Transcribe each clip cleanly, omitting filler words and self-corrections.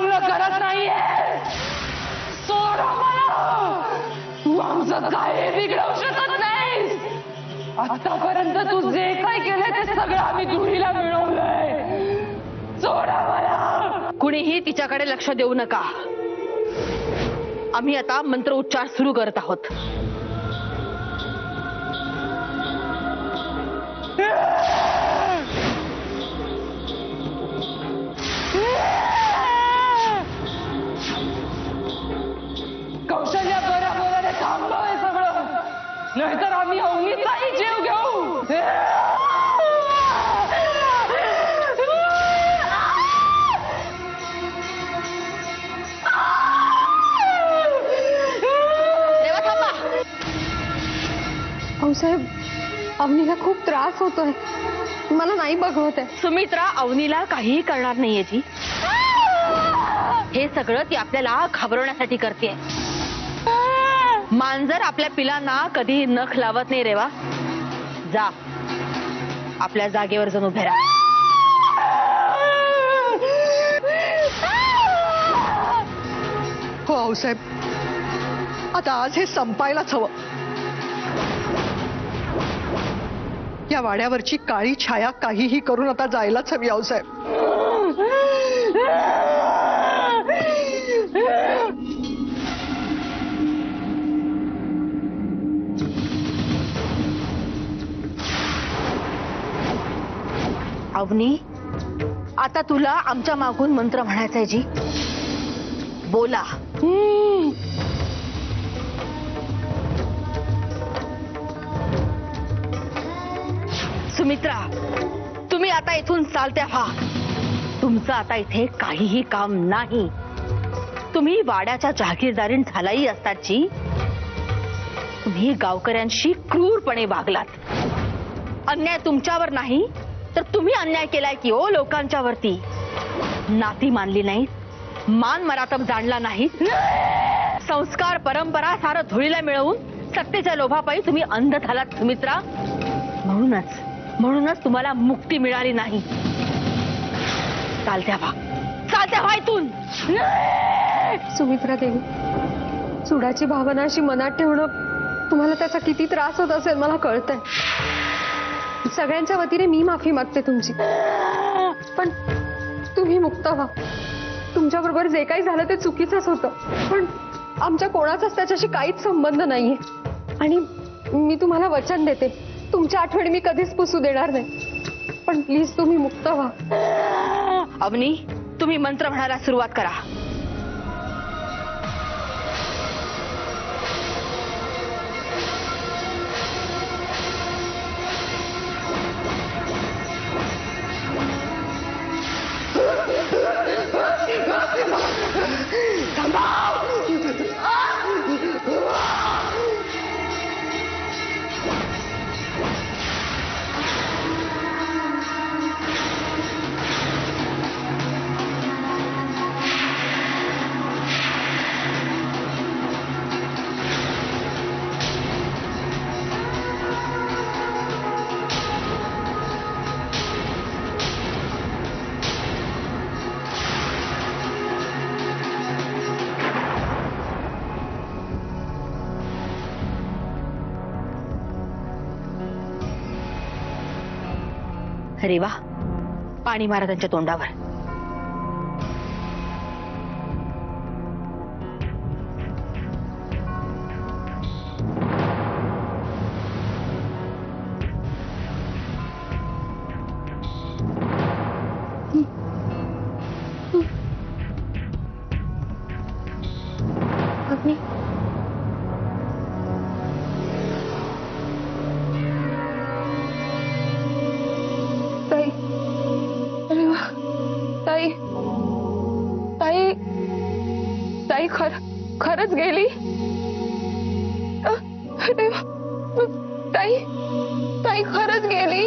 चांगलं करत नाहीये. सोडा मला. तू आमचं काय बिघडवू शकत नाहीस. आतापर्यंत तू जे काय केलंय ते सगळं आम्ही धुळीला मिळवलंय. सोडा मला. कुणीही तिच्याकडे लक्ष देऊ नका. आम्ही आता मंत्र उच्चार सुरू करत आहोत. कौशल्या बरोबर थांबलोय सगळं, नाहीतर आम्ही अवनीचाही जीव घेऊ. देवा थांबा. साहेब, अवनीला खूप त्रास होतोय. मला नाही बघवत आहे. सुमित्रा अवनीला काहीही करणार नाहीये जी. हे सगळं ती आपल्याला घाबरवण्यासाठी करते. मांजर आपल्या पिलांना कधीही नख लावत नाही रेवा. जा आपल्या जागेवर जाऊन उभे राहा. हो आऊसाहेब, आता आज हे संपायलाच हवं. या वाड्यावरची काळी छाया काहीही करून आता जायलाच हवी आऊसाहेब. अवनी, आता तुला आमच्या मागून मंत्र म्हणायचंय जी. बोला. सुमित्रा, तुम्ही आता इथून चालत्या व्हा. तुमचं आता इथे काहीही काम नाही. तुम्ही वाड्याच्या जहागीरदारीण झालाही असताची तुम्ही गावकऱ्यांशी क्रूरपणे वागलात. अन्याय तुमच्यावर नाही तर तुम्ही अन्याय केलाय की ओ लोकांच्या वरती. नाती मानली नाही, मान मरातब जाणला नाही, संस्कार परंपरा सारं धुळीला मिळवून सत्तेच्या लोभापायी तुम्ही अंध झालात सुमित्रा. म्हणूनच तुम्हाला मुक्ती मिळाली नाही. चालत्या व्हा इथून. सुमित्रा देवी, सुडाची भावना अशी मनात ठेवणं तुम्हाला त्याचा किती त्रास होत असेल मला कळतंय. सगळ्यांच्या वतीने मी माफी मागते तुमची. पण तुम्ही मुक्त व्हा. तुमच्या बरोबर जे काही झालं ते चुकीचंच होतं, पण आमच्या कोणाचाच त्याच्याशी काहीच संबंध नाहीये. आणि मी तुम्हाला वचन देते, तुमच्या आठवणी मी कधीच पुसू देणार नाही. पण प्लीज तुम्ही मुक्त व्हा. अवनी, तुम्ही मंत्र म्हणायला सुरुवात करा. रेवा, पाणी मारा त्यांच्या तोंडावर. अग्नी, ताई, अरे वा, ताई, ताई, ताई खरंच गेली. अरे वा, ताई, ताई खरंच गेली.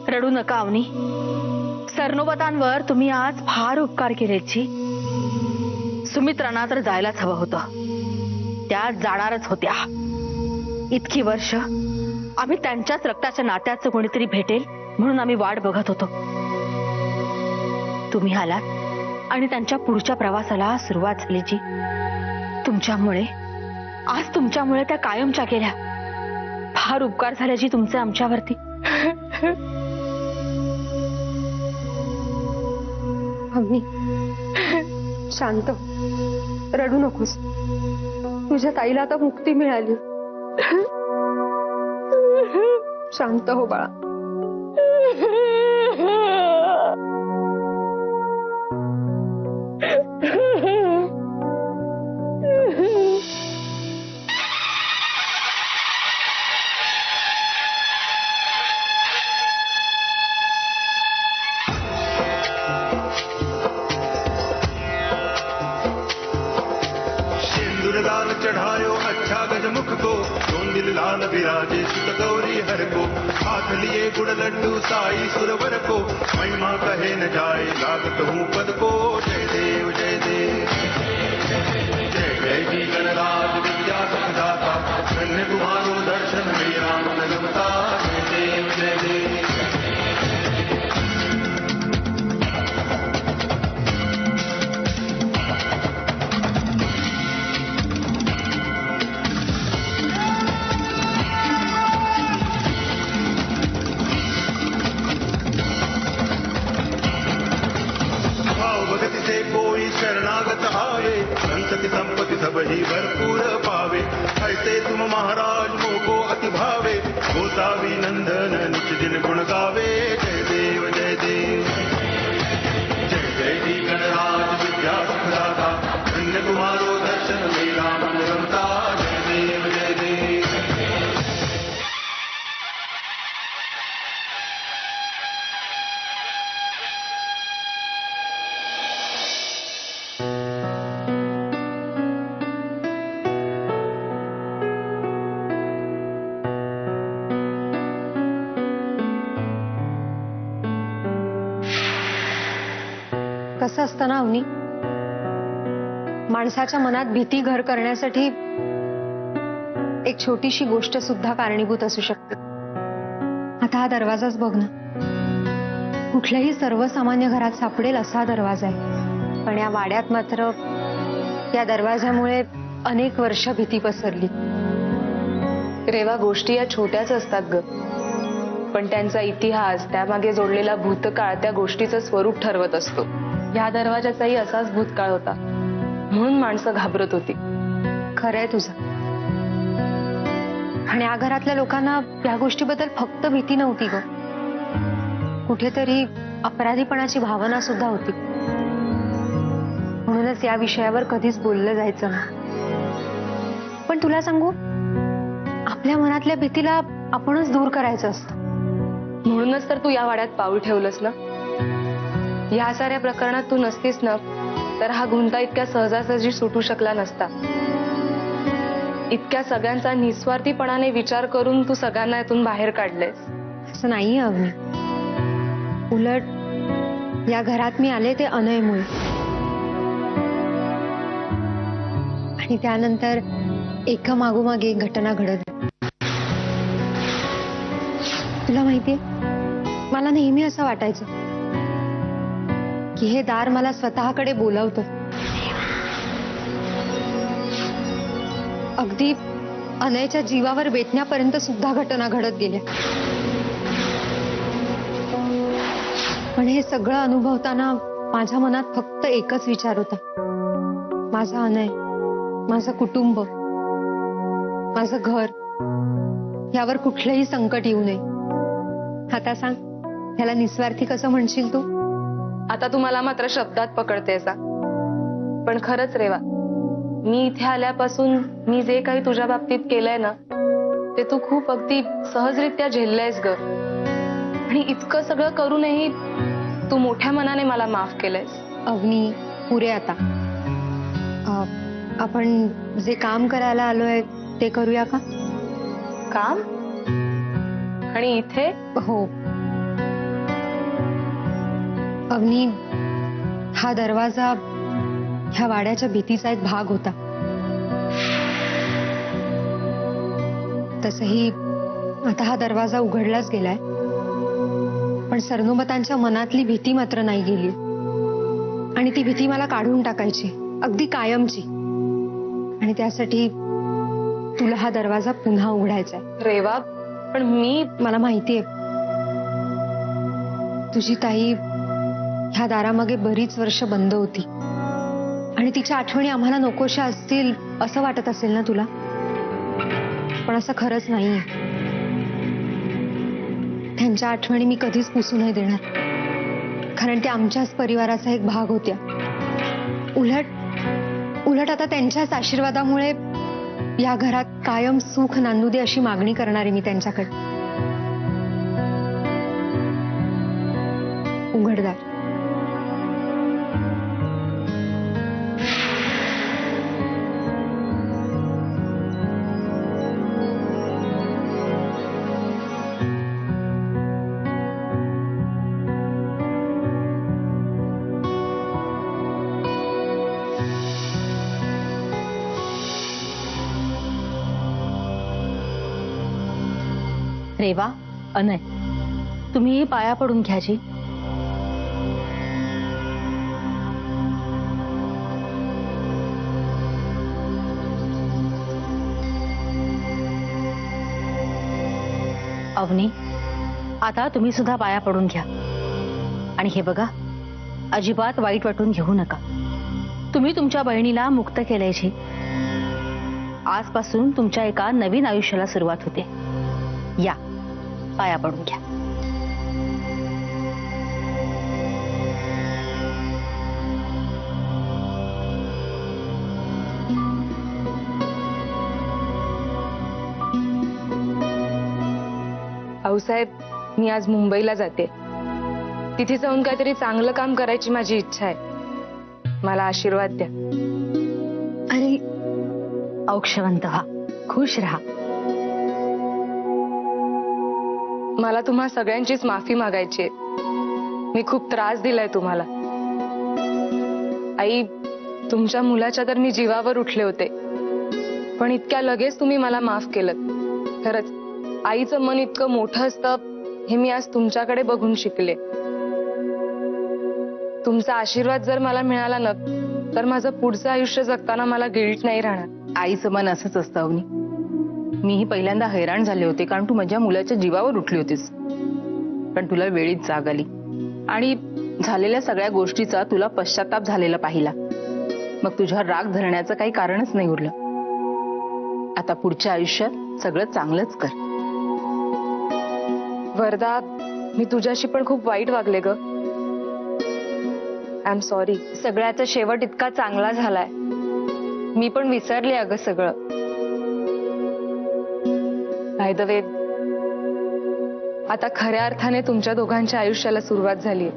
रडू नका अवनी. सरनोबतांवर तुम्ही आज फार उपकार केलेची. सुमित्रांना तर जायलाच हवं होतं. त्या जाणारच होत्या. इतकी वर्ष आम्ही त्यांच्याच रक्ताच्या नात्याचं कोणीतरी भेटेल म्हणून आम्ही वाट बघत होतो. तुम्ही आलात आणि त्यांच्या पुढच्या प्रवासाला सुरुवात झाली जी. तुमच्यामुळे, आज तुमच्यामुळे त्या कायमच्या गेल्या. फार उपकार झाले जी तुमचे आमच्यावरती. अग्नी, शांत हो. रडू नकोस. तुझ्या ताईला आता मुक्ती मिळाली. शांत हो बाळा. लाल चढ़ायो अच्छा गजमुख को, दिल लाल विराजे सुत गौरी हर को, हाथ लिए गुड़ लड्डू साई सुरवर को, महिमा कहे न जाए लागत हूँ पद को। जय देव जय देव जय जय जी गणराज विद्या सुखदाता, धन्य तुम्हारो दर्शन मेरा मन रमता। जय देव जय देव कोई शरणागत आवे, संतति संपत्ति सब ही भरपूर पावे। ऐसे तुम महाराज मोको अति भावे, गोसावी नंदन नित दिन गुण गावे। जय देव जय देव जय जय जी गणराज विद्या सुखदाता, धन्य तुम्हारो दर्शन मेरा मन रमता। जय देव जय देव कसं असतं ना अवनी, माणसाच्या मनात भीती घर करण्यासाठी एक छोटीशी गोष्ट सुद्धा कारणीभूत असू शकते. आता हा दरवाजाच बघ ना, कुठल्याही सर्वसामान्य घरात सापडेल असा दरवाजा आहे, पण या वाड्यात मात्र या दरवाजामुळे अनेक वर्ष भीती पसरली. रेवा, गोष्टी या छोट्याच असतात ग, पण त्यांचा इतिहास, त्यामागे जोडलेला भूतकाळ त्या गोष्टीचं स्वरूप ठरवत असतो. या दरवाजाचाही असाच भूतकाळ होता, म्हणून माणसं घाबरत होती. खरंय तुझं. आणि या घरातल्या लोकांना या गोष्टीबद्दल फक्त भीती नव्हती ग, कुठेतरी अपराधीपणाची भावना सुद्धा होती. म्हणूनच या विषयावर कधीच बोललं जायचं नाही. पण तुला सांगू, आपल्या मनातल्या भीतीला आपणच दूर करायचं असतं. म्हणूनच तर तू या वाड्यात पाऊल ठेवलंस ना. या साऱ्या प्रकरणात तू नसतीस ना, तर हा गुंता इतक्या सहजासहजी सुटू शकला नसता. इतक्या सगळ्यांचा निस्वार्थीपणाने विचार करून तू सगळ्यांना यातून बाहेर काढलेस. असं नाहीये अवनी. उलट या घरात मी आले ते अनयमुळे, आणि त्यानंतर एका मागोमाग एक घटना घडत. तुला माहितीये, मला नेहमी असं वाटायचं की हे दार मला स्वतःकडे बोलावतं. अगदी अनयच्या जीवावर बेतण्यापर्यंत सुद्धा घटना घडत गेल्या. पण हे सगळं अनुभवताना माझ्या मनात फक्त एकच विचार होता, माझा अनय, माझं कुटुंब, माझं घर, यावर कुठलंही संकट येऊ नये. आता सांग, ह्याला निस्वार्थी कसं म्हणशील तू? आता तुम्हाला मात्र शब्दात पकडतेस. पण खरंच रेवा, मी इथे आल्यापासून मी जे काही तुझ्या बाबतीत केलंय ना, ते तू खूप अगदी सहजरित्या झेललंयस ग. आणि इतकं सगळं करूनही तू मोठ्या मनाने मला माफ केलंयस. अवनी, पुरे आता. आपण जे काम करायला आलोय ते करूया का? काम? आणि इथे? हो अवनी, हा दरवाजा ह्या वाड्याच्या भीतीचा एक भाग होता. तसही आता हा दरवाजा उघडलाच गेलाय, पण सरनोबतांच्या मनातली भीती मात्र नाही गेली. आणि ती भीती मला काढून टाकायची, अगदी कायमची. आणि त्यासाठी तुला हा दरवाजा पुन्हा उघडायचा आहे. रेवा, पण मला माहितीये तुझी ताई ह्या दारामागे बरीच वर्ष बंद होती आणि तिच्या आठवणी आम्हाला नकोशा असतील असं वाटत असेल ना तुला, पण असं खरंच नाहीये. त्यांच्या आठवणी मी कधीच पुसू नाही देणार, कारण त्या आमच्याच परिवाराचा एक भाग होत्या. उलट आता त्यांच्याच आशीर्वादामुळे या घरात कायम सुख नांदू दे अशी मागणी करणारे मी त्यांच्याकडे. उघडदार. रेवा, अनय, तुम्ही पाया पडून घ्याची. अवनी, आता तुम्ही सुद्धा पाया पडून घ्या. आणि हे बघा, अजिबात वाईट वाटून घेऊ नका. तुम्ही तुमच्या बहिणीला मुक्त केल्याची. आजपासून तुमच्या एका नवीन आयुष्याला सुरुवात होते. या, पाया पडून घ्या. आऊसाहेब, मी आज मुंबईला जाते. तिथे जाऊन काहीतरी चांगलं काम करायची माझी इच्छा आहे. मला आशीर्वाद द्या. अरे, औक्षवंत व्हा, खुश राहा. मला तुम्हा सगळ्यांचीच माफी मागायची आहे. मी खूप त्रास दिलाय तुम्हाला. आई, तुमच्या मुलाच्या तर मी जीवावर उठले होते, पण इतक्या लगेच तुम्ही मला माफ केलं. खरंच आईचं मन इतकं मोठं असतं हे मी आज तुमच्याकडे बघून शिकले. तुमचा आशीर्वाद जर मला मिळाला ना, तर माझं पुढचं आयुष्य जगताना मला गिल्ट नाही राहणार. आईचं मन असंच असतं अवनी. मीही पहिल्यांदा हैराण झाले होते, कारण तू माझ्या मुलाच्या जीवावर उठली होतीस. पण तुला वेळीच जाग आली आणि झालेल्या सगळ्या गोष्टीचा तुला पश्चाताप झालेला पाहिला. मग तुझ्यावर राग धरण्याचं काही कारणच नाही उरलं. आता पुढच्या आयुष्यात सगळं चांगलंच कर. वरदा, मी तुझ्याशी पण खूप वाईट वागले ग. I am sorry. सगळ्याचा शेवट इतका चांगला झालाय, मी पण विसरले अगं सगळं. बाय द वे, आता खऱ्या अर्थाने तुमच्या दोघांच्या आयुष्याला सुरुवात झाली.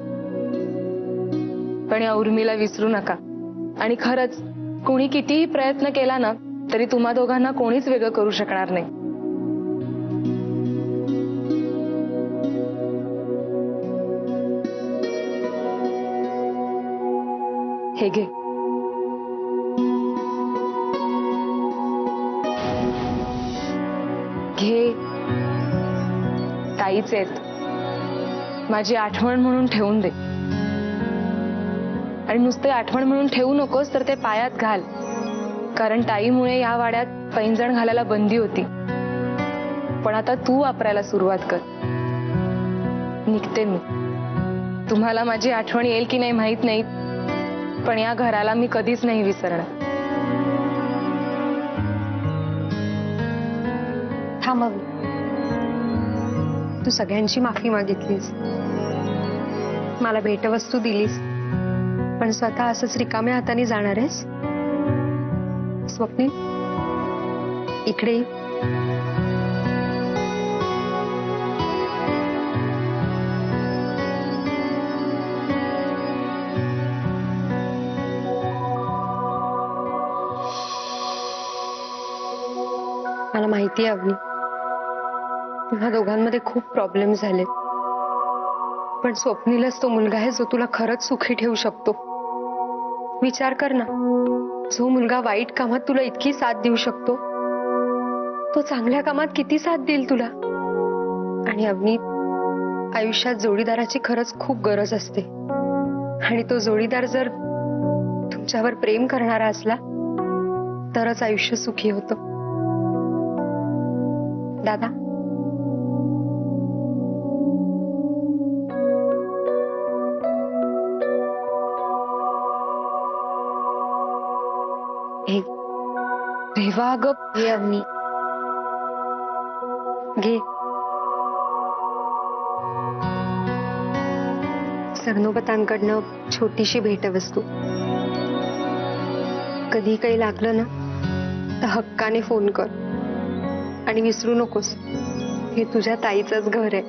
पण या उर्मीला विसरू नका. आणि खरंच कोणी कितीही प्रयत्न केला ना, तरी तुम्हा दोघांना कोणीच वेगळं करू शकणार नाही. हे घे. घे. ताईच आहेत. माझी आठवण म्हणून ठेवून दे. आणि नुसते आठवण म्हणून ठेवू नकोस, तर ते पायात घाल. कारण ताईमुळे या वाड्यात पैंजण घालायला बंदी होती, पण आता तू वापरायला सुरुवात कर. निघते मी. तुम्हाला माझी आठवण येईल की नाही माहित नाही, पण या घराला मी कधीच नाही विसरणार. थांब, तू सगळ्यांची माफी मागितलीस, मला भेटवस्तू दिलीस, पण स्वतः असंच रिकाम्या हाताने जाणार आहेस? स्वप्नील, इकडे ये. मला माहिती आहे अवनी, तुझ्या दोघांमध्ये खूप प्रॉब्लेम झाले, पण स्वप्नीलच तो मुलगा आहे जो तुला खरंच सुखी ठेवू शकतो. विचार कर ना, जो मुलगा वाईट कामात तुला इतकी साथ देऊ शकतो, तो चांगल्या कामात किती साथ देईल तुला. आणि अवनी, आयुष्यात जोडीदाराची खरंच खूप गरज असते. आणि तो जोडीदार जर तुमच्यावर प्रेम करणारा असला तरच आयुष्य सुखी होतं. दादा, हे रेवा ग, हे अवनी घे. सरनोबतांकडनं छोटीशी भेटवस्तू. कधी काही लागलं ना तर हक्काने फोन कर आणि विसरू नकोस, हे तुझ्या ताईचंच घर आहे.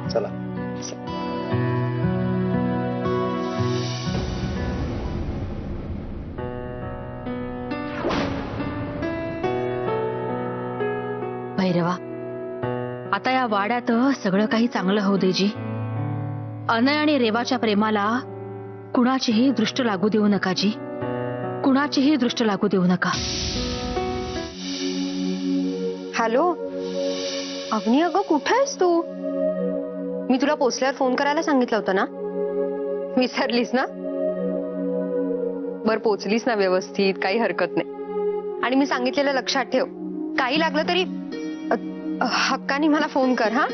चला. भैरवा, आता या वाड्यात सगळं काही चांगलं होऊ दे जी. अनय आणि रेवाच्या प्रेमाला कुणाचीही दृष्ट लागू देऊ नका जी, कुणाचीही दृष्ट लागू देऊ नका. हॅलो अवनी, अगं कुठे आहेस तू? मी तुला पोचल्यावर फोन करायला सांगितलं होतं ना, विसरलीस ना? बर पोचलीस ना व्यवस्थित, काही हरकत नाही. आणि मी सांगितलेलं लक्षात ठेव, काही लागलं तरी हक्काने मला फोन कर. हा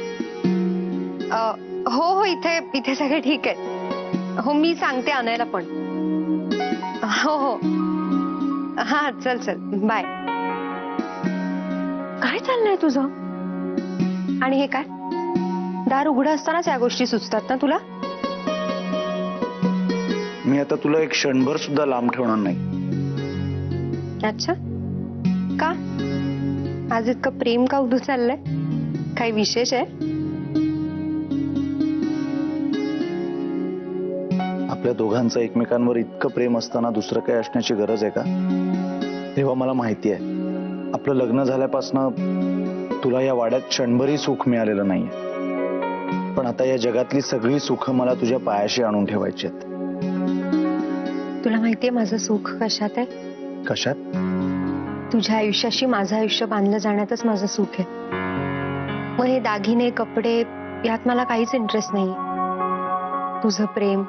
हो हो, इथे इथे सगळे ठीक आहे. हो मी सांगते आणायला पण. हो हो, हा चल चल, बाय. काय चाललंय तुझं? आणि हे काय, दार उघडं असतानाच या गोष्टी सुचतात ना तुला? मी आता तुला एक क्षणभर सुद्धा लांब ठेवणार नाही. अच्छा, का? आज इतकं प्रेम का उडू चाललंय? काही विशेष आहे? आपल्या दोघांचं एकमेकांवर इतकं प्रेम असताना दुसरं काही असण्याची गरज आहे का? तेव्हा मला माहिती आहे, आपलं लग्न झाल्यापासनं तुला या वाड्यात क्षणभरही सुख मिळालेलं नाहीये. पण आता या जगातली सगळी सुख मला तुझ्या पायाशी आणून ठेवायची आहेत. तुला माहितीये माझं सुख कशात आहे? कशात? तुझ्या आयुष्याशी माझं आयुष्य बांधलं जाण्यातच माझं सुख आहे. मग हे दागिने, कपडे यात मला काहीच इंटरेस्ट नाही. तुझं प्रेम,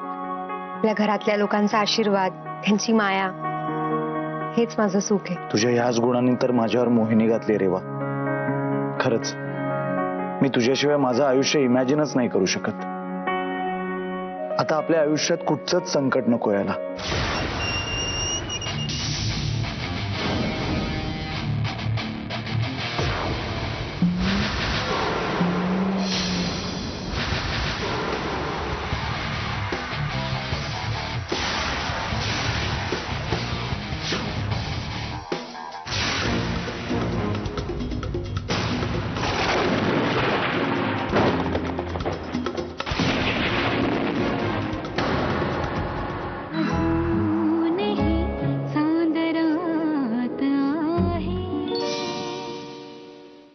आपल्या घरातल्या लोकांचा आशीर्वाद, त्यांची माया, हेच माझं सुख आहे. तुझ्या ह्याच गुणांनी तर माझ्यावर मोहिनी घातली रेवा. खरंच मी तुझ्याशिवाय माझं आयुष्य इमॅजिनच नाही करू शकत. आता आपल्या आयुष्यात कुठचंच संकट नको यायला.